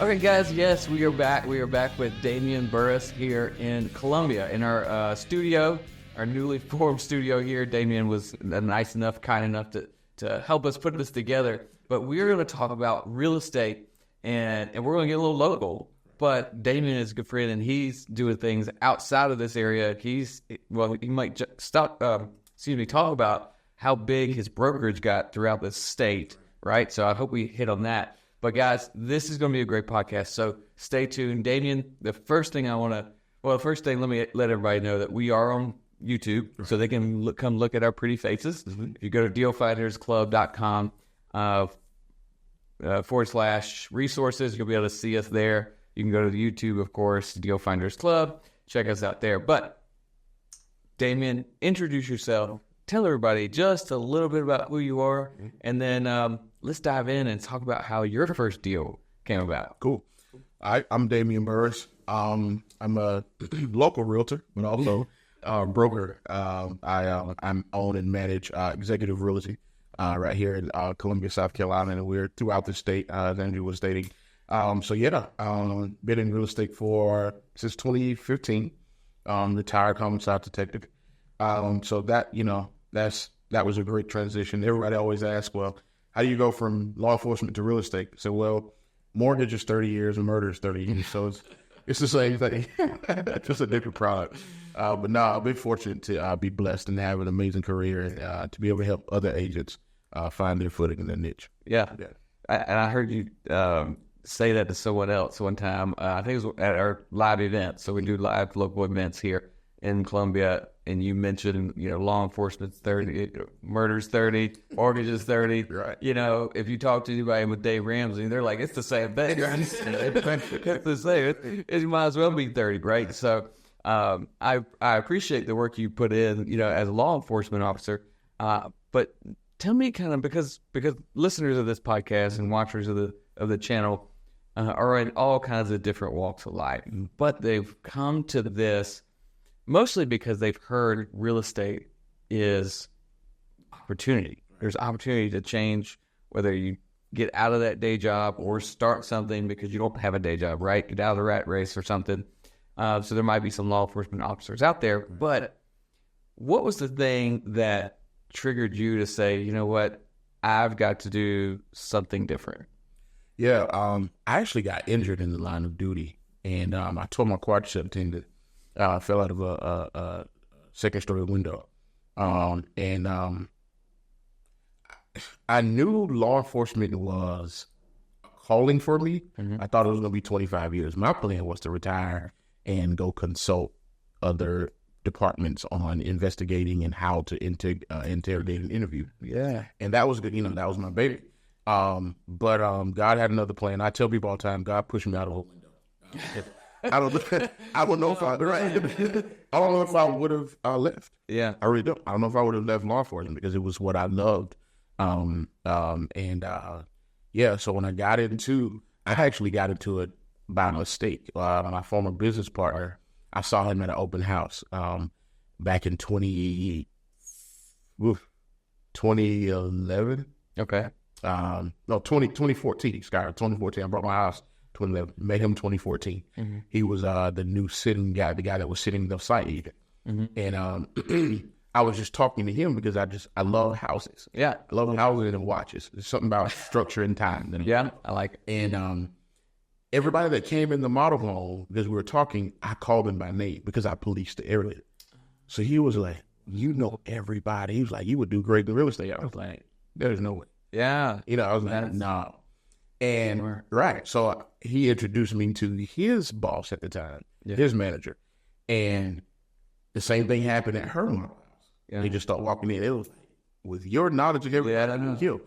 Okay, guys, yes, we are back. We are back with Damian Burris here in Columbia in our studio, our newly formed studio here. Damian was nice enough, kind enough to help us put this together. But we're going to talk about real estate, and we're going to get a little local. But Damian is a good friend, and he's doing things outside of this area. He might talk about how big his brokerage got throughout the state, right? So I hope we hit on that. But guys, this is going to be a great podcast, so stay tuned. Damian, first thing, let me let everybody know that we are on YouTube, so they can come look at our pretty faces. Mm-hmm. If you go to dealfindersclub.com /resources, you'll be able to see us there. You can go to the YouTube, of course, Deal Finders Club. Check us out there. But, Damian, introduce yourself. Tell everybody just a little bit about who you are, and then let's dive in and talk about how your first deal came about. Cool. I'm Damian Burris. I'm a local realtor, but also a broker. I own and manage executive realty right here in Columbia, South Carolina, and we're throughout the state, as Andrew was stating. Been in real estate since 2015. Retired homicide detective. So that was a great transition. Everybody always asks, well, how do you go from law enforcement to real estate? So, well, mortgage is 30 years and murder is 30 years. So it's the same thing, just a different product. But no, I've been fortunate to be blessed and have an amazing career and to be able to help other agents find their footing in their niche. Yeah. I heard you say that to someone else one time. I think it was at our live event. So we do live local events here in Columbia, and you mentioned, law enforcement's 30, murder's 30, mortgage is 30. Right. If you talk to anybody with Dave Ramsey, they're like, it's the same thing. It's the same. It might as well be 30, right? So I appreciate the work you put in, as a law enforcement officer. But tell me kind of, because listeners of this podcast and watchers of the channel are in all kinds of different walks of life, but they've come to this mostly because they've heard real estate is opportunity. There's opportunity to change, whether you get out of that day job or start something because you don't have a day job, right? Get out of the rat race or something. So there might be some law enforcement officers out there. But what was the thing that triggered you to say, you know what, I've got to do something different? Yeah, I actually got injured in the line of duty, and I tore my quadricep tendon. I fell out of a second-story window, and I knew law enforcement was calling for me. Mm-hmm. I thought it was going to be 25 years. My plan was to retire and go consult other departments on investigating and how to interrogate and interview. Yeah, and that was good. That was my baby. But God had another plan. I tell people all the time, God pushed me out of a window. I don't know if I would have left. Yeah, I really don't. I don't know if I would have left law enforcement because it was what I loved. So when I actually got into it by mistake. My former business partner, I saw him at an open house back in 2011. Okay. 2014. Skyler, 2014. I brought my house. 2011. Met him 2014. Mm-hmm. He was the new sitting guy, the guy that was sitting the site even. Mm-hmm. And I was just talking to him because I love houses. Yeah. I love houses and watches. There's something about structure and time. Yeah, I like it. And everybody that came in the model home, because we were talking, I called him by name because I policed the area. So he was like, everybody. He was like, you would do great in real estate. I was like, there's no way. Yeah. I was like, no. And right. So he introduced me to his boss at the time, his manager. And the same thing happened at her model house. Yeah. They just started walking in. It was like, with your knowledge of everything, I know you.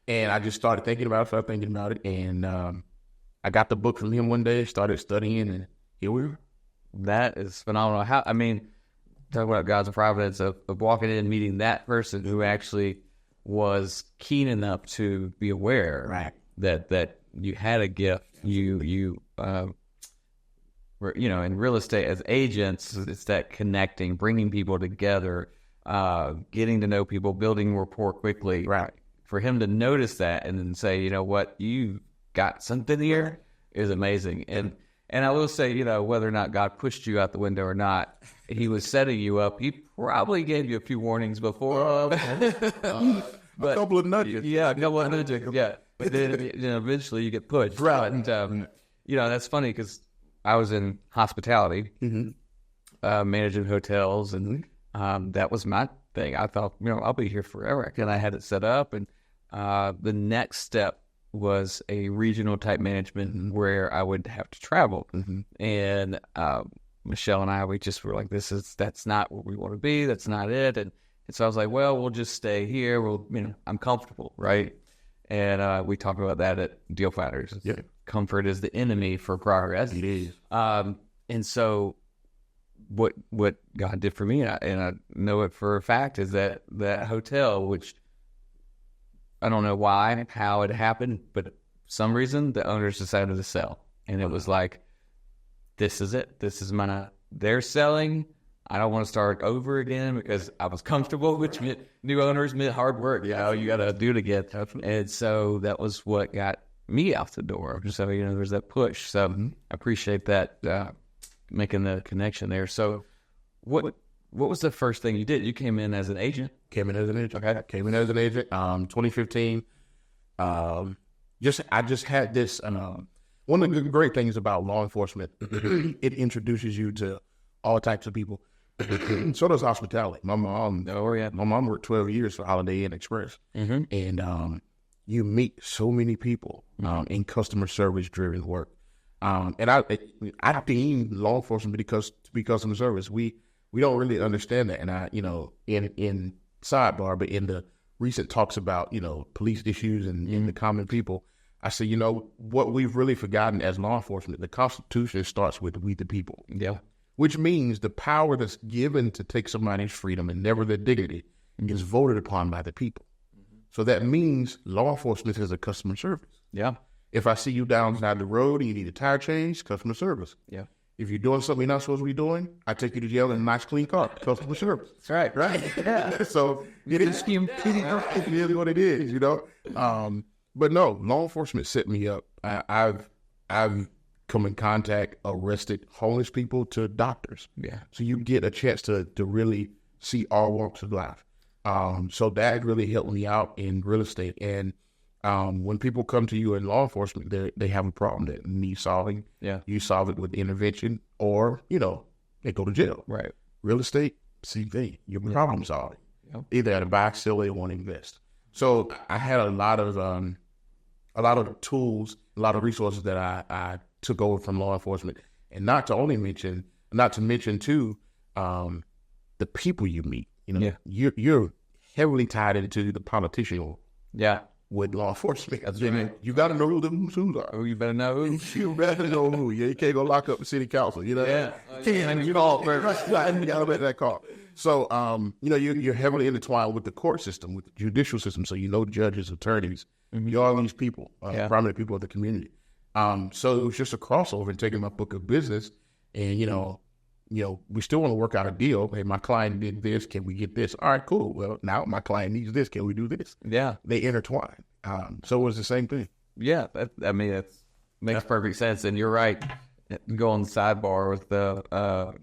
And I just started thinking about it. And I got the book from him one day, started studying, and here we are. That is phenomenal. Talk about God's providence of walking in and meeting that person who actually was keen enough to be aware, right, that you had a gift. You were, in real estate as agents, it's that connecting, bringing people together, getting to know people, building rapport quickly. Right. For him to notice that and then say, you know what, you got something here, is amazing. And I will say, you know, whether or not God pushed you out the window or not, he was setting you up. He probably gave you a few warnings before. But a couple of nudges. Yeah, a couple of nudges. Yeah. But then, you know, eventually you get pushed. Right. And, you know, that's funny because I was in hospitality, managing hotels, and that was my thing. I thought, you know, I'll be here forever. And I had it set up. And the next step was a regional type management where I would have to travel. And Michelle and I, we just were like, that's not where we want to be. That's not it. And so I was like, well, we'll just stay here. I'm comfortable, right? And we talk about that at Deal Finders. Yeah. Comfort is the enemy for progress. It is. And so what God did for me, and I know it for a fact, is that hotel, which I don't know why, how it happened, but for some reason the owners decided to sell. And it was like, this is it. They're selling. I don't want to start over again because I was comfortable, which meant new owners meant hard work. You know, you got to do it again. And so that was what got me out the door. So, you know, there's that push. So I appreciate that, making the connection there. So what was the first thing you did? You came in as an agent. Came in as an agent. Okay. Came in as an agent. 2015. I just had this. One of the great things about law enforcement, it introduces you to all types of people. So does hospitality. My mom worked 12 years for Holiday Inn Express, and you meet so many people in customer service driven work. And I deem law enforcement to be customer service. We don't really understand that. And in sidebar, but in the recent talks about, you know, police issues and the common people, I say, you know, what we've really forgotten as law enforcement, the Constitution starts with we the people. Yeah. Which means the power that's given to take somebody's freedom and never their dignity is voted upon by the people. So that means law enforcement is a customer service. Yeah. If I see you downside the road and you need a tire change, customer service. Yeah. If you're doing something you're not supposed to be doing, I take you to jail in a nice, clean car. Customer service. That's right. Right? Yeah. So it is really what it is, you know? But no, law enforcement set me up. I've come in contact, arrested homeless people to doctors. Yeah. So you get a chance to really see all walks of life. So that really helped me out in real estate. And when people come to you in law enforcement, they have a problem that needs solving. Yeah. You solve it with intervention, or, you know, they go to jail. Right. Real estate, same thing. You're problem solving. Yeah. Either at a buy, sell, or want to invest. So I had a lot of tools, a lot of resources that I took over from law enforcement, and not to mention too, the people you meet. You know, you're heavily tied into the politician world. Yeah. With law enforcement, you got to know who the who's are. Oh, you better know who. You better know who. Yeah, you can't go lock up the city council. You know. Yeah. And you know, you got to make that call. So, you know, you're heavily intertwined with the court system, with the judicial system. So you know judges, attorneys, you all these people, prominent people of the community. So it was just a crossover and taking my book of business, and you know, we still want to work out a deal. Hey, my client did this. Can we get this? All right, cool. Well, now my client needs this. Can we do this? Yeah. They intertwine. So it was the same thing. Yeah. That makes perfect sense. And you're right. Go on the sidebar with the,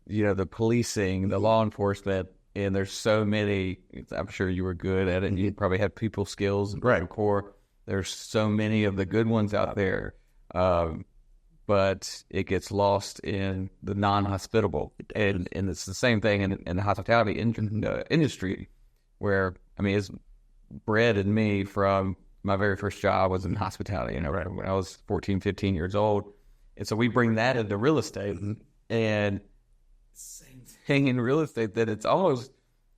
the policing, the law enforcement, and there's so many. I'm sure you were good at it. You probably have people skills, right? Core. There's so many of the good ones out there. But it gets lost in the non-hospitable. And it's the same thing in the hospitality industry, where, I mean, it's bred in me from my very first job was in hospitality, you know, right when I was 14, 15 years old. And so we bring that into real estate. And same thing in real estate, that it's always,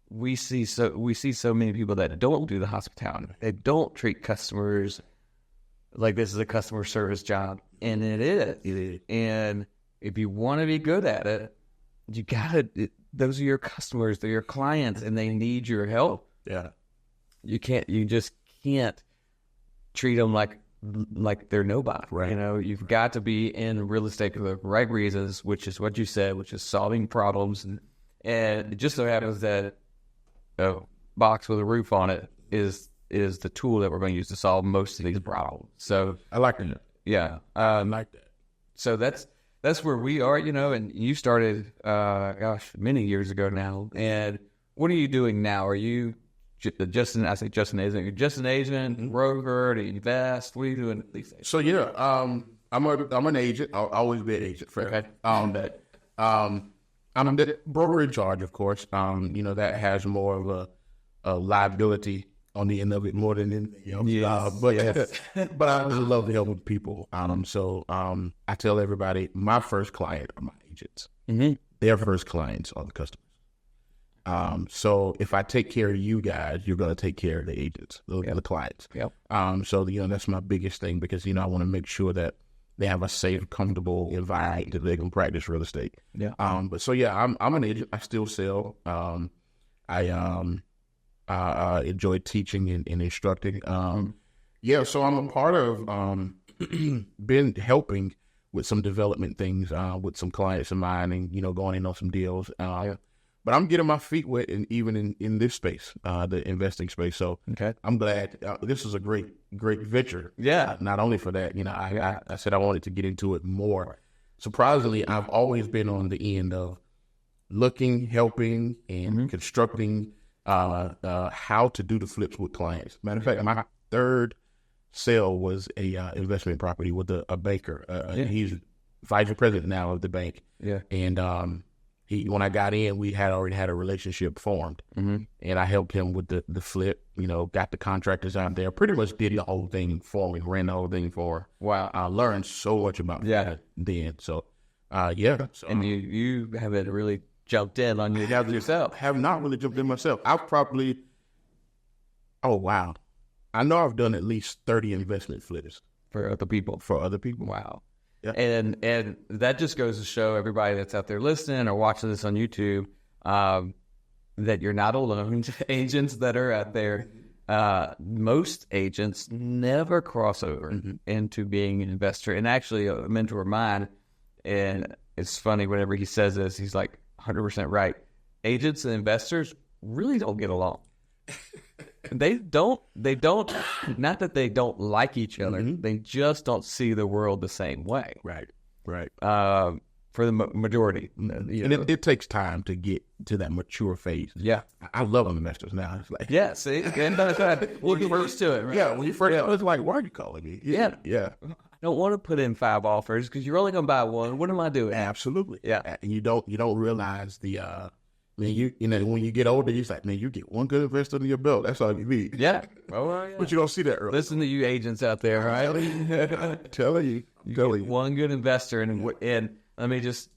we see so many people that don't do the hospitality. They don't treat customers like this is a customer service job. And it is. And if you want to be good at it, you those are your customers, they're your clients, and they need your help. Yeah. You just can't treat them like they're nobody. Right. You know, you've got to be in real estate for the right reasons, which is what you said, which is solving problems. And it just so happens that a box with a roof on it is the tool that we're going to use to solve most of these problems. So I like it. Yeah. I like that. So that's where we are, and you started, many years ago now. And what are you doing now? Are you just an agent? You're just an agent, broker, to invest? What are you doing these days? So yeah, I'm an agent. I'll always be an agent. Okay. I'm the broker in charge, of course. That has more of a liability on the end of it more than anything else. Yes. But I just love to help with people. So I tell everybody, my first client are my agents. Mm-hmm. Their first clients are the customers. So if I take care of you guys, you're going to take care of the agents, the clients. Yep. So that's my biggest thing because, I want to make sure that they have a safe, comfortable environment that they can practice real estate. Yeah. But so, yeah, I'm an agent. I still sell. I enjoy teaching and instructing. So I'm a part of been helping with some development things with some clients of mine and, going in on some deals. But I'm getting my feet wet, and even in this space, the investing space. So I'm glad this is a great venture. Yeah. Not only for that, I said I wanted to get into it more. Surprisingly, I've always been on the end of looking, helping, and constructing how to do the flips with clients. Matter of fact, my third sale was a investment property with a banker. He's vice president now of the bank. Yeah. And when I got in, we had already had a relationship formed, and I helped him with the flip. Got the contractors out there, pretty much did the whole thing for me, ran the whole thing for her. Wow, I learned so much about that then. So, So, and you haven't really jumped in on yourself. Have not really jumped in myself. I've probably, I know I've done at least 30 investment flips for other people. Wow. Yeah. And that just goes to show everybody that's out there listening or watching this on YouTube that you're not alone. Agents that are out there, most agents never cross over into being an investor. And actually, a mentor of mine, and it's funny whenever he says this, he's like 100% right. Agents and investors really don't get along. They don't, not that they don't like each other. They just don't see the world the same way. Right. For the majority. And it takes time to get to that mature phase. Yeah. I love investors now. It's like, yeah, see? And we'll get first to it, right? Yeah, when you first, it's like, why are you calling me? Yeah. I don't want to put in 5 offers because you're only going to buy one. What am I doing? Absolutely. Yeah. And you don't realize the, when you get older, you're like, man, you get one good investor under your belt. That's all you need. Yeah. Oh, yeah. But you don't see that early. Listen to you agents out there, right? Telling you. One good investor. And let me just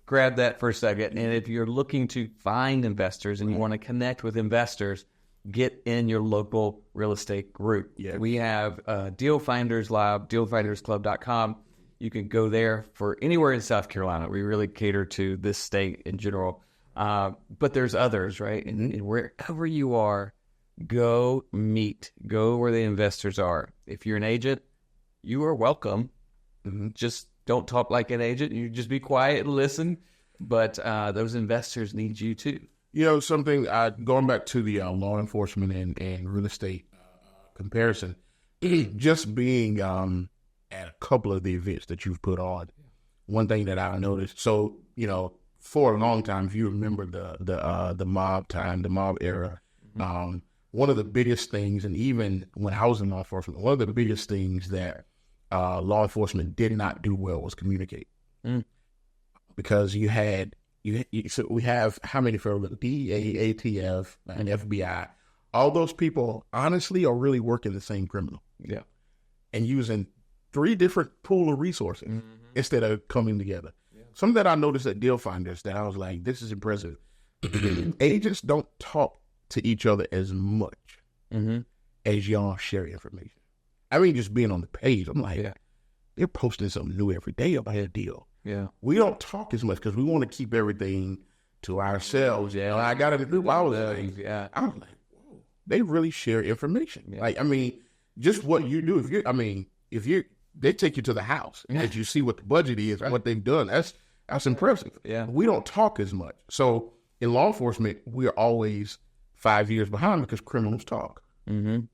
grab that for a second. And if you're looking to find investors and you want to connect with investors, get in your local real estate group. Yeah. We have Deal Finders Live, dealfindersclub.com. You can go there for anywhere in South Carolina. We really cater to this state in general. But there's others, right? And wherever you are, go where the investors are. If you're an agent, you are welcome. Just don't talk like an agent. You just be quiet and listen. But those investors need you too. Something, going back to the law enforcement and real estate comparison, just being at a couple of the events that you've put on, one thing that I noticed, so, for a long time, if you remember the mob time, the mob era, one of the biggest things, and even when I was in law enforcement, one of the biggest things that law enforcement did not do well was communicate. Because so we have how many federal, DEA, ATF, and FBI, all those people honestly are really working the same criminal. Yeah. And using 3 different pool of resources instead of coming together. Something that I noticed at Deal Finders that I was like, this is impressive. Agents don't talk to each other as much as y'all share information. I mean, just being on the page, I'm like, they're posting something new every day about a deal. Yeah. We don't talk as much because we want to keep everything to ourselves. Yeah. I got to do all of things. Yeah. I was like, whoa, they really share information. Yeah. Like, I mean, just what you do. If they take you to the house and you see what the budget is, what they've done. That's impressive. Yeah. We don't talk as much. So in law enforcement, we're always 5 years behind because criminals talk.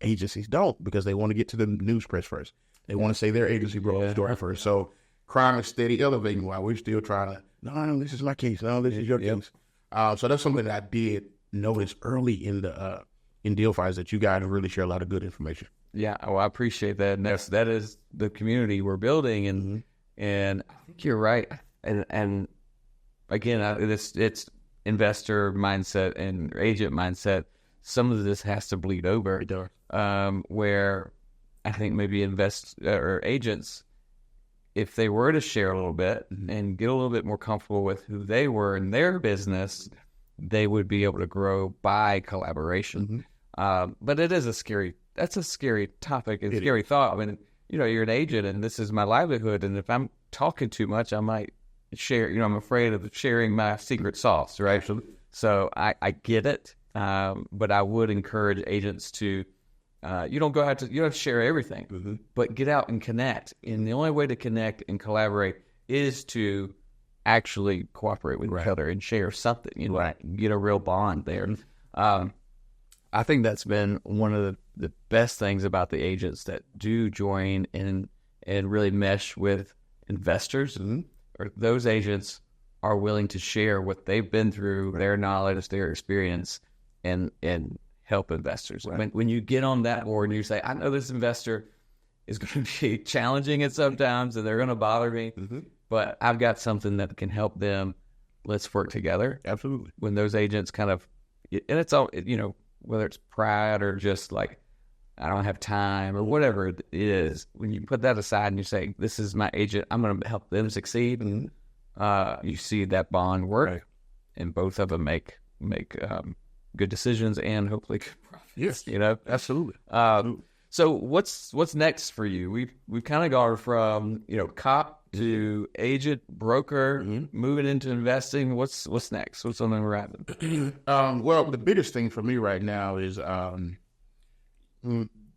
Agencies don't because they want to get to the news press first. They want to say their agency broke the story first. So crime is steady elevating while we're still trying to, no, this is my case. No, this is your case. So that's something that I did notice early in the in Deal Finders, that you guys really share a lot of good information. Yeah, well, I appreciate that. And that is the community we're building, and I think you're right. And again, it's investor mindset and agent mindset. Some of this has to bleed over. Where I think maybe or agents, if they were to share a little bit and get a little bit more comfortable with who they were in their business, they would be able to grow by collaboration. But it is that's a scary topic and scary thought. I mean, you're an agent and this is my livelihood. And if I'm talking too much, I might share, I'm afraid of sharing my secret sauce, right? Absolutely. So I get it. But I would encourage agents to, you don't have to share everything, but get out and connect. And the only way to connect and collaborate is to actually cooperate with each other and share something, get a real bond there. I think that's been one of the best things about the agents that do join and really mesh with investors, or those agents are willing to share what they've been through, their knowledge, their experience, and help investors. When you get on that board and you say, I know this investor is going to be challenging at sometimes and they're going to bother me, but I've got something that can help them. Let's work together. Absolutely. When those agents and it's all, whether it's pride or just like, I don't have time or whatever it is, when you put that aside and you say, this is my agent, I'm going to help them succeed, you see that bond work, and both of them make good decisions and hopefully good profits. Yes, absolutely. So what's next for you? We've kind of gone from cop to agent, broker, moving into investing. What's next? What's on the horizon? Well, the biggest thing for me right now is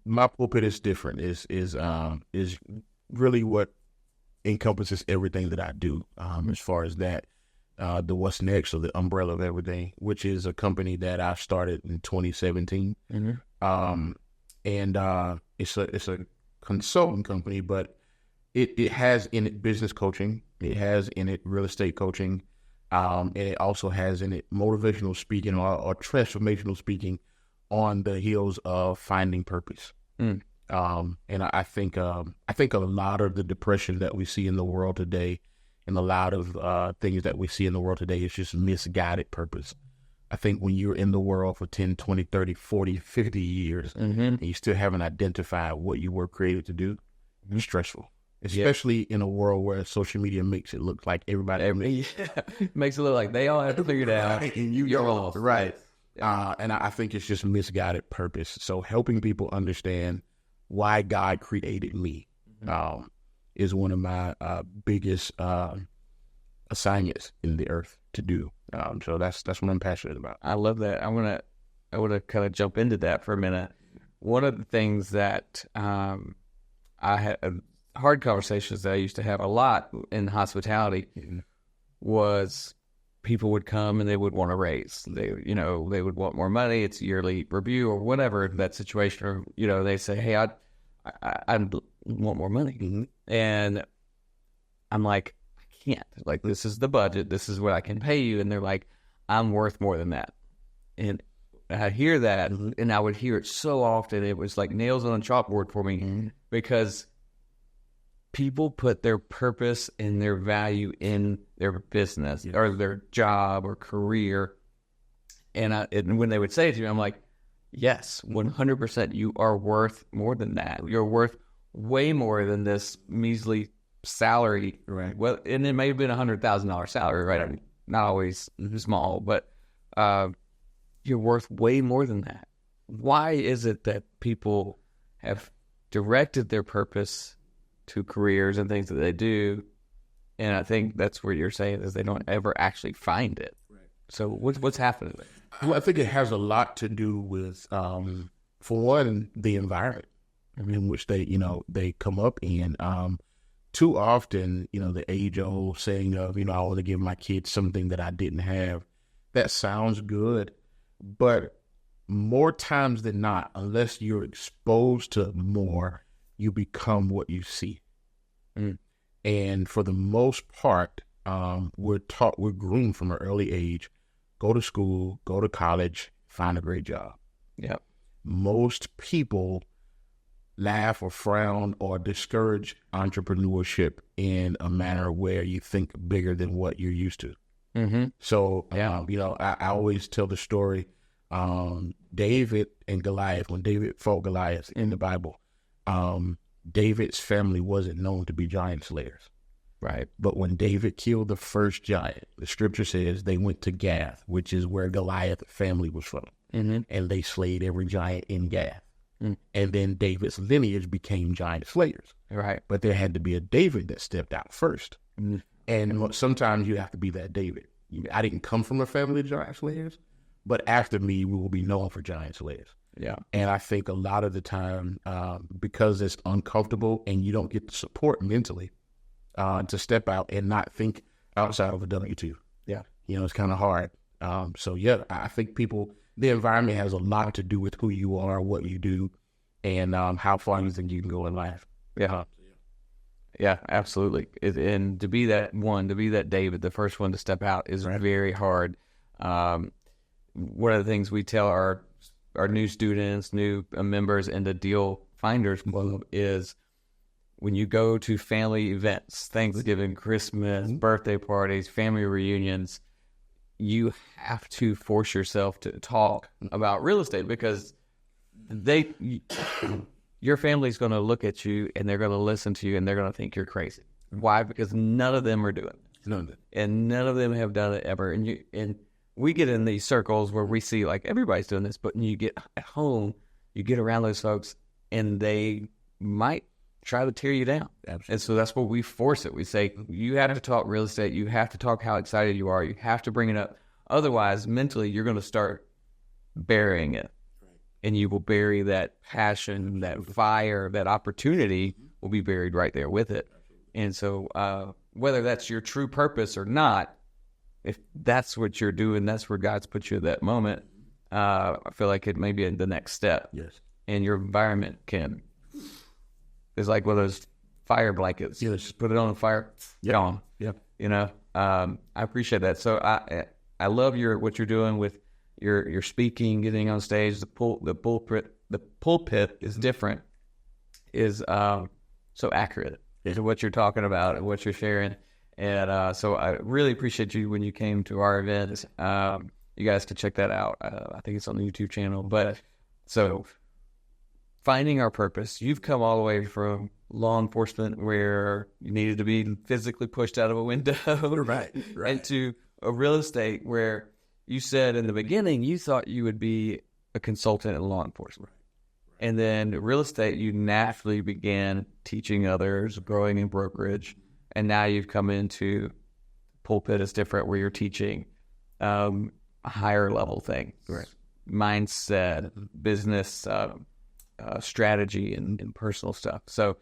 my pulpit is different. Is really what encompasses everything that I do. As far as that, the what's next, or the umbrella of everything, which is a company that I started in 2017. And it's a consulting company, but it has in it business coaching. It has in it real estate coaching. And it also has in it motivational speaking or transformational speaking on the heels of finding purpose. And I think a lot of the depression that we see in the world today, and a lot of things that we see in the world today, is just misguided purpose. I think when you're in the world for 10, 20, 30, 40, 50 years, and you still haven't identified what you were created to do, it's stressful. Especially in a world where social media makes it look like everybody makes it look like they all have to figure it out, and you're lost. Right. And I think it's just misguided purpose. So helping people understand why God created me is one of my biggest assignments in the earth to do. So that's what I'm passionate about. I love that. I want to kind of jump into that for a minute. One of the things that I had hard conversations that I used to have a lot in hospitality was people would come and they would want a raise. They would want more money. It's a yearly review or whatever that situation. Or, they say, hey, I want more money. And I'm like, I can't. Like, this is the budget. This is what I can pay you. And they're like, I'm worth more than that. And I hear that, and I would hear it so often. It was like nails on a chalkboard for me because people put their purpose and their value in their business or their job or career. And when they would say it to me, I'm like, yes, 100%, you are worth more than that. You're worth way more than this measly salary. Right. Well, and it may have been $100,000 salary, right? I mean, not always small, but you're worth way more than that. Why is it that people have directed their purpose to careers and things that they do, and I think that's what you're saying is they don't ever actually find it? Right. So what's happening there? Well, I think it has a lot to do with, for one, the environment in which they come up in. Too often, the age-old saying of, I want to give my kids something that I didn't have. That sounds good, but more times than not, unless you're exposed to more, you become what you see. Mm. And for the most part, we're groomed from an early age, go to school, go to college, find a great job. Yeah. Most people laugh or frown or discourage entrepreneurship in a manner where you think bigger than what you're used to. Mm-hmm. So, I always tell the story, David and Goliath, when David fought Goliath in the Bible, David's family wasn't known to be giant slayers. Right. But when David killed the first giant, the scripture says they went to Gath, which is where Goliath's family was from. Mm-hmm. And they slayed every giant in Gath. Mm. And then David's lineage became giant slayers. Right. But there had to be a David that stepped out first. Mm. And sometimes you have to be that David. I didn't come from a family of giant slayers, but after me, we will be known for giant slayers. Yeah. And I think a lot of the time, because it's uncomfortable and you don't get the support mentally to step out and not think outside of a W-2. Yeah. It's kind of hard. I think the environment has a lot to do with who you are, what you do, and how far you think you can go in life. Yeah. Yeah, absolutely. And to be that David, the first one to step out, is very hard. One of the things we tell our new students, new members in the Deal Finders Club is when you go to family events, Thanksgiving, Christmas, birthday parties, family reunions, you have to force yourself to talk about real estate because your family's going to look at you and they're going to listen to you and they're going to think you're crazy. Why? Because none of them are doing it. None of it. And none of them have done it ever. And we get in these circles where we see like everybody's doing this, but when you get at home, you get around those folks and they might try to tear you down. Absolutely. And so that's what we force it. We say, you have to talk real estate. You have to talk how excited you are. You have to bring it up. Otherwise, mentally, you're going to start burying it. Right. And you will bury that passion, that fire, that opportunity will be buried right there with it. Absolutely. And so whether that's your true purpose or not, if that's what you're doing, that's where God's put you at that moment, I feel like it may be the next step. Yes. And your environment it's like one of those fire blankets. Yes. Just put it on the fire, gone. Yep. I appreciate that. So I love what you're doing with your speaking, getting on stage. The pulpit is different, is so accurate to what you're talking about and what you're sharing. And so I really appreciate you when you came to our event. You guys can check that out. I think it's on the YouTube channel. But so finding our purpose, you've come all the way from law enforcement where you needed to be physically pushed out of a window, right. into a real estate where you said in the beginning you thought you would be a consultant in law enforcement. Right. And then real estate, you naturally began teaching others, growing in brokerage, and now you've come into Pulpit is different where you're teaching a higher level thing, right. Mindset, business strategy, and personal stuff. So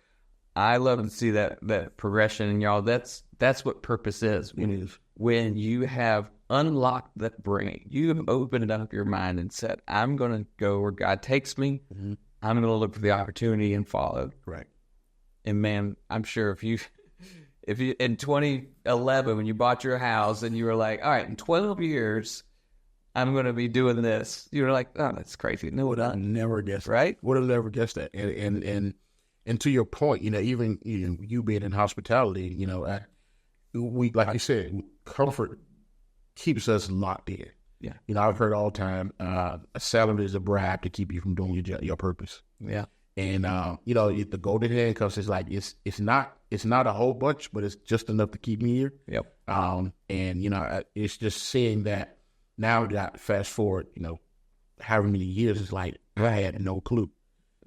I love to see that progression, and y'all, that's what purpose is. When you have unlocked that brain, you have opened up your mind and said, I'm going to go where God takes me. Mm-hmm. I'm going to look for the opportunity and follow. Right. And man, I'm sure if you in 2011, when you bought your house and you were like, all right, in 12 years, I'm going to be doing this. You were like, oh, that's crazy. No, would have never guessed that. Right? Would have never guessed that. And to your point, even you being in hospitality, we, like you said, comfort keeps us locked in. Yeah. I've heard all the time, a salary is a bribe to keep you from doing your purpose. Yeah. And the golden handcuffs is like it's not a whole bunch, but it's just enough to keep me here. Yep. It's just seeing that now that fast forward, however many years, it's like I had no clue.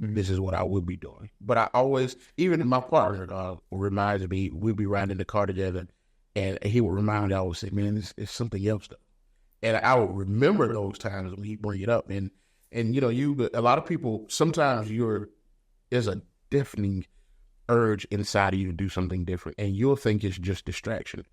Mm-hmm. This is what I would be doing. But I always, even my partner reminds me, we'd be riding in the car together, and he would remind me, I would say, man, it's something else though. And I would remember those times when he bring it up. And a lot of people, sometimes there's a deafening urge inside of you to do something different, and you'll think it's just distraction.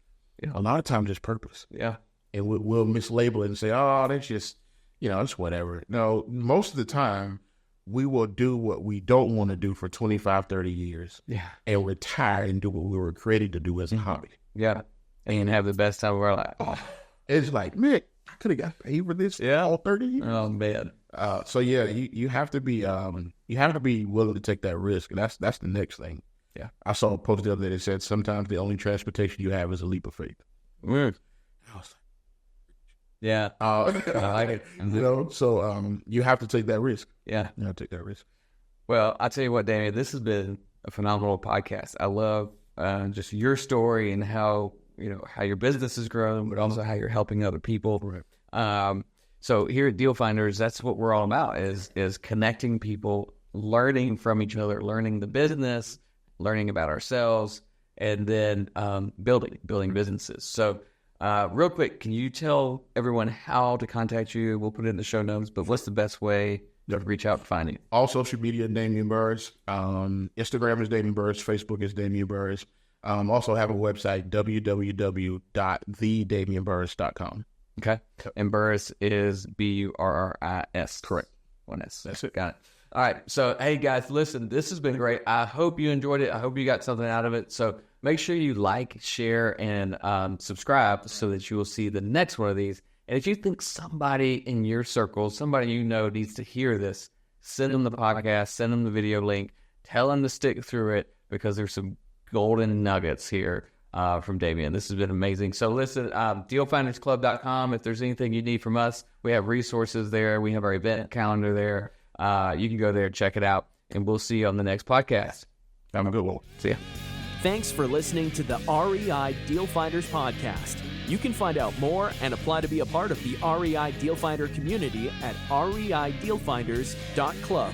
Yeah. A lot of times it's purpose. Yeah. And we'll mislabel it and say, oh, that's just, it's whatever. No, most of the time, we will do what we don't want to do for 25, 30 years and retire and do what we were created to do as a hobby. Yeah. And have the best time of our life. Oh, it's like, man, I could have got paid for this all 30 years. Oh, man. So yeah, you have to be willing to take that risk. And that's the next thing. Yeah. I saw a post the other day that said sometimes the only transportation you have is a leap of faith. Weird. I was Yeah. I like it. So you have to take that risk. Yeah. You have to take that risk. Well, I'll tell you what, Damian, this has been a phenomenal podcast. I love just your story and how your business has grown, but also how you're helping other people. Right. So here at Deal Finders, that's what we're all about is connecting people, learning from each other, learning the business, learning about ourselves, and then building businesses. So real quick, can you tell everyone how to contact you? We'll put it in the show notes, but what's the best way to reach out and find you? All social media, Damian Burris. Instagram is Damian Burris. Facebook is Damian Burris. Also have a website, www.thedamianburris.com. Okay. And Burris is Burris. Correct. One S. That's it. Got it. All right. So, hey, guys, listen, this has been great. I hope you enjoyed it. I hope you got something out of it. So make sure you like, share, and subscribe so that you will see the next one of these. And if you think somebody in your circle, somebody you know needs to hear this, send them the podcast, send them the video link, tell them to stick through it because there's some golden nuggets here from Damian. This has been amazing. So listen, dealfindersclub.com. If there's anything you need from us, we have resources there. We have our event calendar there. You can go there, check it out, and we'll see you on the next podcast. Have a good one. See ya. Thanks for listening to the REI Deal Finders podcast. You can find out more and apply to be a part of the REI Deal Finder community at reidealfinders.club.